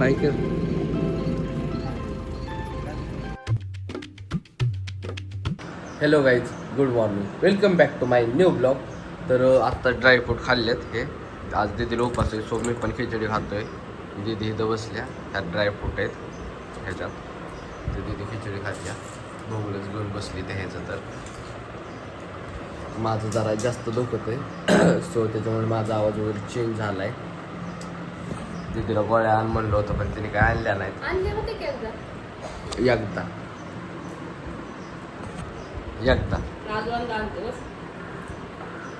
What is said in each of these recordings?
हाय कर. Hello guys, good morning, welcome back to my new blog. तर आत्ता dry fruit खाल्लेत हे. आज दीदीला उपास आहे, सो मी पण खिचडी खातोय. दीदी इथं बसल्या, ह्यात ड्रायफ्रूट आहेत ह्याच्यात. तर दीदी खिचडी खात्या, भोगलंच घेऊन बसली त्या ह्याचं. तर माझं जरा जास्त दुखत आहे सो त्याच्यामुळे माझा आवाज वगैरे चेंज झाला आहे. दीदीला गोळ्या आण म्हणलं होतं पण तिने काय आणल्या नाहीत. आणले होते की एकदा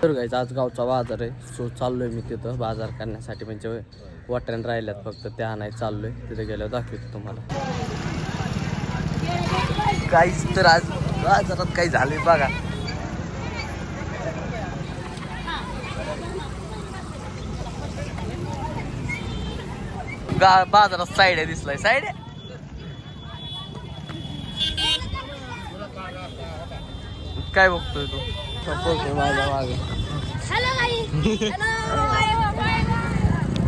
तर गाईज आज गावचा बाजार आहे, सो चाललोय मी तिथं बाजार करण्यासाठी. म्हणजे वाटण राहिल्यात फक्त त्या आणायला चाललोय. तिथे गेल्यावर दाखवतो तुम्हाला. काहीच तर आज बाजारात काही झाले बघा. बाजारात साईड आहे, दिसलाय साईड आहे. काय बघतोय तू? माझ्या मागे.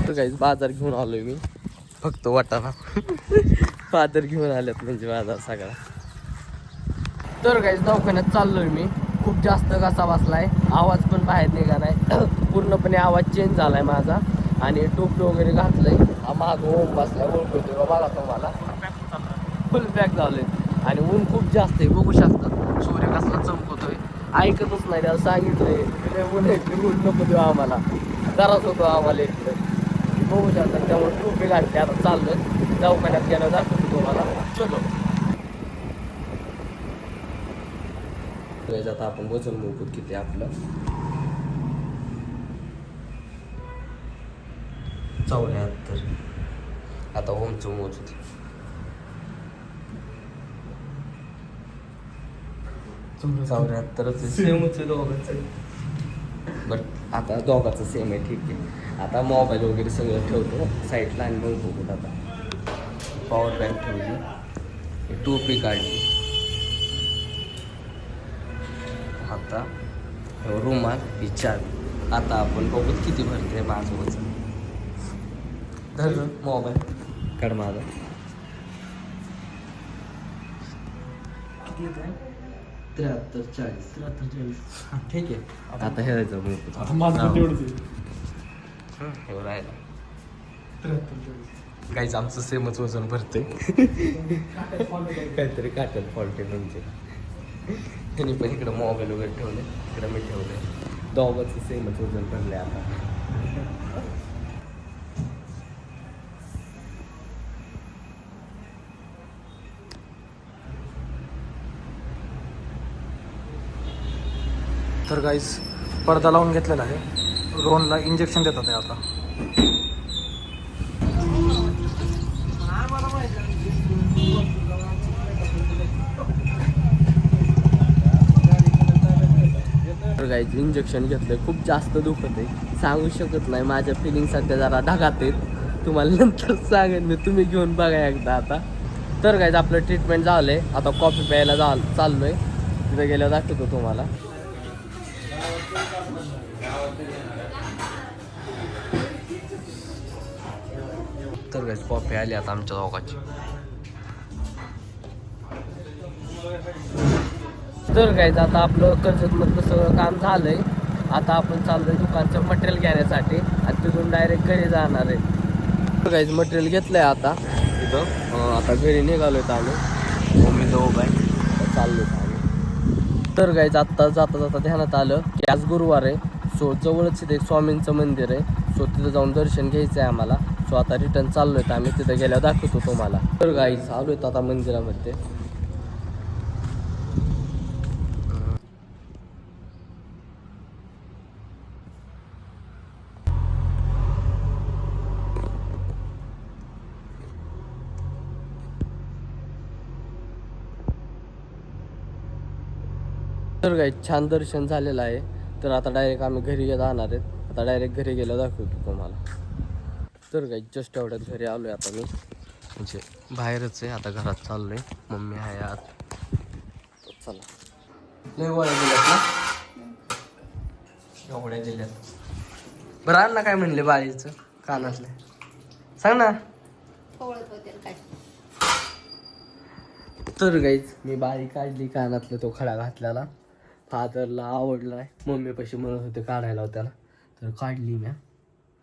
तर काहीच बाजार घेऊन आलोय मी, फक्त वाटाणा. बाजार घेऊन आल्यात म्हणजे बाजार सगळा. तर काहीच दवाखान्यात चाललोय मी. खूप जास्त घसा बसलाय, आवाज पण बाहेर निघालाय. पूर्णपणे आवाज चेंज झालाय माझा. आणि टोपी वगैरे घातलंय. माग ओम बसलाय, ओळखतोय का बघा तुम्हाला. फुल पॅक झालोय आणि ऊन खूप जास्त आहे, बघू शकता. सूर्य कसला चमकतोय, ऐकतच नाही. त्याला सांगितलंय ऊन नको देऊ आम्हाला, जराच होतो आम्हाला इकडे, बघू शकता. त्यामुळे टोपी घातली. आता चाललोय दवाखान्यात गेलं, दाखवतो तुम्हाला. चलो आता आपण वजन मोजू किती आपलं. 74. आता ओमचं मोजू. 74 सेमच आहे दोघांचं. बरं आता दोघांचं सेम आहे, ठीक आहे. आता मोबाईल वगैरे सगळं ठेवतो साईडला आणि मग बघू. आता पॉवर बँक ठेवली, टोपी काढली, आता रुमाल विचार. आता आपण बघू किती भरते माझं वजन. धर मोबाईल काढ माझा. किती आहे? 73, 40. ठीक आहे. आता हे जायचं काहीच आमचं सेमच वजन भरते. काहीतरी काटेल फॉल्ट म्हणजे. त्यांनी पण इकडं मोबाईल वगैरे ठेवले, इकडं मी ठेवले. दोघांचं सेमच वजन भरले आता. तर गाईस पडदा लावून घेतलेला आहे. रोहनला इंजेक्शन देतात आहे आता. तर गाईज इंजेक्शन घेतलंय, खूप जास्त दुखत आहे, सांगू शकत नाही. माझ्या फिलिंग सध्या जरा ढगात आहेत, तुम्हाला नंतर सांगेन मी. तुम्ही घेऊन बघा एकदा आता. तर गाईज आपलं ट्रीटमेंट झालंय, आता कॉफी प्यायला चाललोय. तिथे गेल्यावर दाखवतो तुम्हाला. तर गाईज कॉफी आली आता आमच्या दोघांची. तर गाईज आता आपलं कर्जतमधलं सगळं काम झालंय. आता आपण चाललोय दुकानचं मटेरियल घेण्यासाठी आणि तिथून डायरेक्ट घरी जाणार आहे. गाईज मटेरियल घेतलंय आता तिथं. आता घरी निघालोय आम्ही. मम्मी जवळ आहे, चाललोय आम्ही. तर गाईज आत्ता जाता जाता ध्यानात आलं की आज गुरुवार आहे, सो जवळच तिथे एक स्वामींचं मंदिर आहे. सो तिथं जाऊन दर्शन घ्यायचं आहे आम्हाला. सो आता रिटर्न चाललोय, तर आम्ही तिथे गेल्यावर दाखवतो तुम्हाला. तर गाईज आलोय आता मंदिरामध्ये. तर काही छान दर्शन झालेलं आहे. तर आता डायरेक्ट आम्ही घरी जाणार आहेत. आता डायरेक्ट घरी गेलं दाखवतो तुम्हाला. तर काही जस्ट एवढ्यात घरी आलो आहे आता मी, म्हणजे बाहेरच आहे. आता घरात चाललो आहे, मम्मी आहे आत. चला. लय गोळ्या दिल्यात ना, एवढ्या दिल्यात. बरं अण्णा काय म्हणले बाळीचं कानातले, सांग ना. तर गाईच मी बारी काढली कानातलं तो खडा घातलेला. फादरला आवडला नाही. मम्मी पशी म्हणत होते काढायला होत्याला, तर काढली म्या.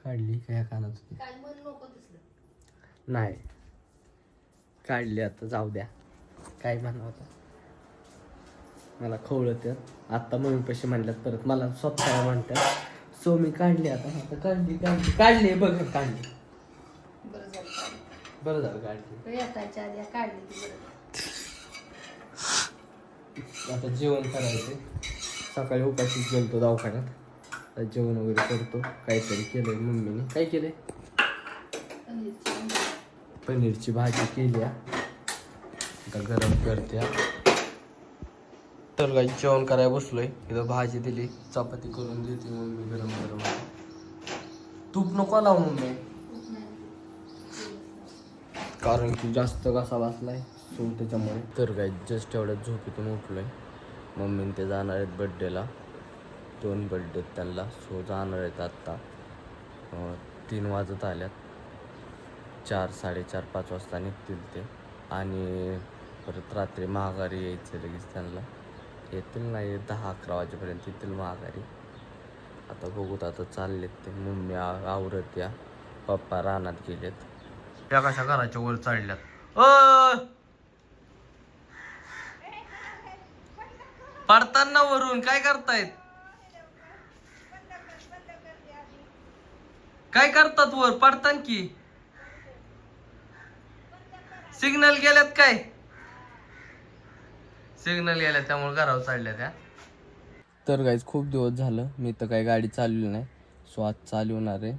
काढली काय कानात होती नाही काढली. आता जाऊ द्या काय म्हणा होता मला खवळत. आता मम्मी पशी म्हणल्यात परत मला स्वतःला म्हणतात. सो मी काढली आता काढली काढली काढली बघ काढली. बरं झालं काढली. आता जेवण करायचं. सकाळी उपाशी गेलतो दवाखान्यात. आता जेवण वगैरे करतो. काहीतरी केलंय मम्मीने. काय केलंय? पनीरची भाजी केली. आता गरम करते. तर काही जेवण करायला बसलोय. इथं भाजी दिली, चपाती करून देते मम्मी गरम गरम. तूप नको लावू मम्मी, कारण की जास्त कसा बसलाय सो त्याच्यामुळे. तर काही जस्ट एवढ्या झोपेतून उठलोय. मम्मीने ते जाणार आहेत बड्डेला. 2 बड्डे त्यांना. सो जाणार आहेत आत्ता. 3 वाजत आल्यात. 4, 4:30, 5 वाजता निघतील ते. आणि परत रात्री माघारी यायचं लगेच त्यांना. येतील नाही 10-11 वाजेपर्यंत येतील माघारी. आता बघूत. आता चाललेत ते. मम्मी आवरत या. पप्पा रानात गेलेत. त्या कशा घराच्या वर चढल्यात. पडताना वरून काय करतायत? काय करतात वर पडतान की? सिग्नल गेल्यात काय? सिग्नल गेल्यात त्यामुळे घरावर चढल्या त्या. तर गाईज खूप दिवस झालं मी तर काही गाडी चालवली नाही. सो आज चालवणार आहे.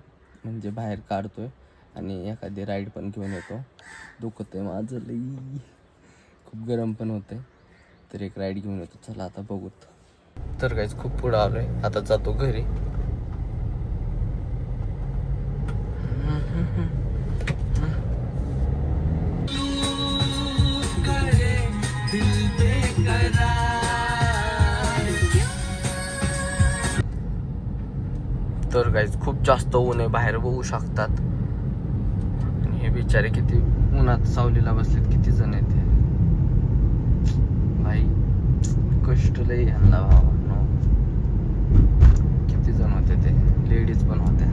म्हणजे बाहेर काढतोय आणि एखादी राईड पण घेऊन येतो. दुखत आहे माझं लई. खूप गरम पण होते. तर एक राईड घेऊन येतो. चला आता बघूत. तर गाईज खूप पुढं आलोय. आता जातो घरी. तर गाईज खूप जास्त ऊन आहे बाहेर बघू शकतात. आणि हे बिचारे किती उन्हात सावलीला बसलेत. किती जण आहेत ते भाई. कष्ट लई ह्यांना भावांनो. किती जण होते ते. लेडीज पण होत्या.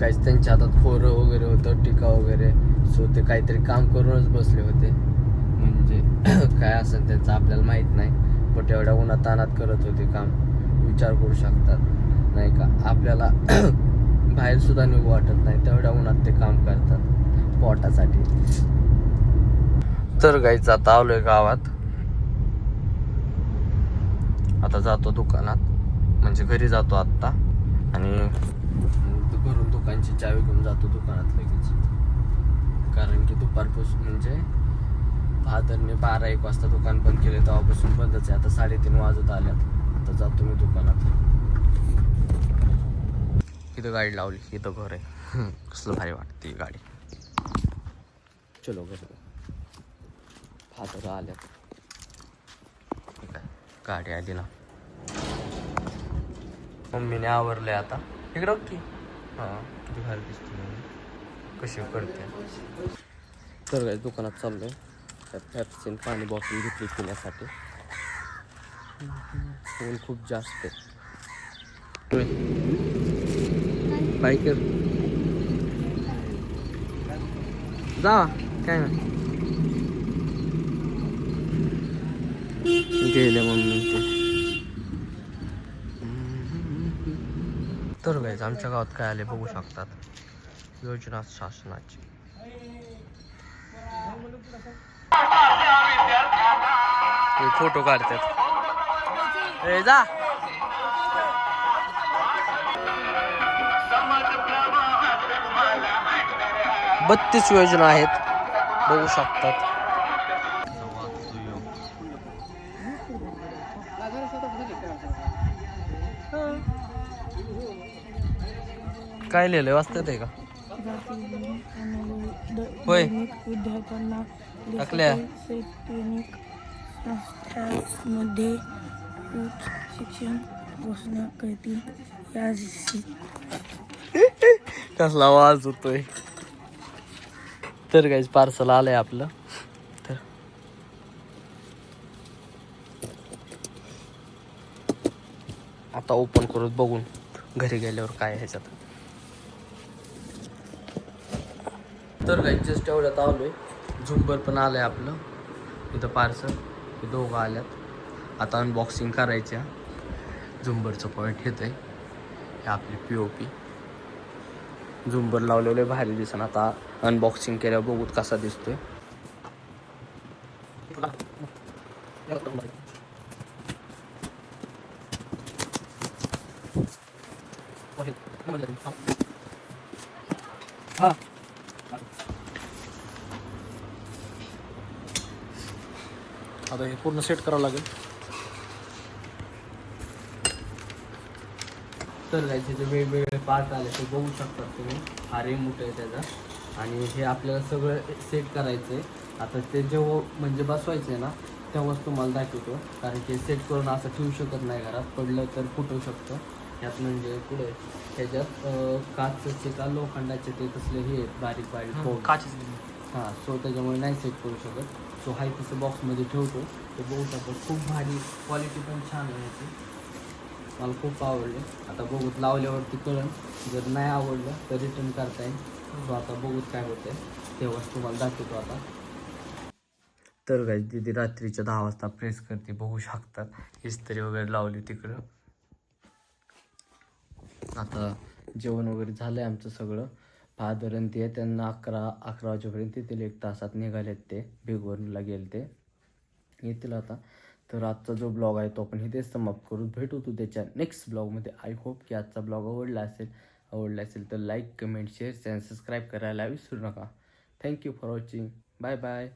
काहीच त्यांच्या हातात खोरं वगैरे होतं, टिका वगैरे. सो ते काहीतरी काम करूनच बसले होते. म्हणजे काय असेल त्यांचं आपल्याला माहित नाही. पण एवढ्या उन्हात तानात करत होते काम. विचार करू शकतात नाही का. आपल्याला बाहेर सुद्धा निघू वाटत नाही. तेवढ्या उन्हात ते काम करतात पोटासाठी. तर गाईच आता आलोय गावात. आता जातो दुकानात. म्हणजे घरी जातो आत्ता. आणि घरून दुकानची चावी घेऊन जातो दुकानात लगेच. कारण की दुपारपासून म्हणजे फादरने 12-1 वाजता दुकान बंद केले तेव्हापासून बंदच आहे. आता 3:30 वाजत आल्यात. आता जातो मी दुकानात. इथं गाडी लावली. इथं घर आहे. कसलं भारी वाटते ही गाडी. चलो घर. फादर आल्यात. गाडी आली ना. मम्मीने आवरलंय आता. इकडं की हां किती भारी दिसते कशी करते. तर काय दुकानात चाललोय. पॅप्सीन पाणी बॉटल घेतली पिण्यासाठी. ऊन खूप जास्त आहे. बाईकर जा काय ना गेले मम्मी ते. तर गाईज आमच्या गावात काय आले बघू शकतात. योजना शासनाची. फोटो काढतात. जा 32 योजना आहेत बघू शकतात. काय लिहिलंय वाचतात आहे का? होय विद्यार्थ्यांना टाकल्या शैक्षणिक संस्थांमध्ये उच्च शिक्षण घोषणा करतील. कसला आवाज होतोय. तर काहीच पार्सल आलंय आपलं. तर आता ओपन करून बघून घरी गेल्यावर काय आहे ह्याच्यात. तर काही जस्ट एवढ्यात आलोय. झुंबर पण आलंय आपलं इथं पार्सल. हे दोघं आल्यात. आता अनबॉक्सिंग करायची. झुंबरचं पॉईंट येत आहे. हे आपली POP झुंबर लावलेलं भारी दिसन. आता अनबॉक्सिंग केल्यावर बघूत कसा दिसतोय. हा आता हे पूर्ण सेट करावं लागेल. तर त्याचे वेगवेगळे पार्ट आले ते बघू शकतात तुम्ही. हा रिमोट आहे त्याचा आणि हे आपल्याला सगळं सेट करायचं आहे. आता ते जेव्हा म्हणजे बसवायचं आहे ना तेव्हाच तुम्हाला दाखवतो, कारण की सेट करून असं ठेवू शकत नाही घरात. पडलं तर फुटू शकतं. यात म्हणजे पुढे त्याच्यात काचचे का लोखंडाचे ते तसले हे आहेत बारीक बारीक पोट. हां, सो त्याच्यामुळे नाही सेट करू शकत. सो हाय तसं बॉक्समध्ये ठेवतो. ते बघू शकतो. खूप भारी क्वालिटी पण छान आहे याची. मला खूप आवडले. आता बघूत लावल्यावरती कळण. जर नाही आवडलं तर रिटर्न करता येईल. सो आता बघूत काय होतं तेव्हाच तुम्हाला दाखवतो आता. तर काय तिथे रात्रीच्या 10 वाजता प्रेस करते बघू शकतात. इस्त्री वगैरे लावली तिकडं. आता जेवण वगैरे झालं आहे आमचं सगळं. फादर आणि ते त्यांना 11 वाजेपर्यंत येतील. 1 तासात निघालेत ते. भिगवणला गेले ते येतील आता. तर आजचा जो ब्लॉग आहे तो आपण इथेच समाप्त करू. भेटू तू त्याच्या नेक्स्ट ब्लॉगमध्ये. आय होप की आजचा ब्लॉग आवडला असेल तर लाईक कमेंट शेअर आणि सबस्क्राईब करायला विसरू नका. Thank you for watching. Bye bye.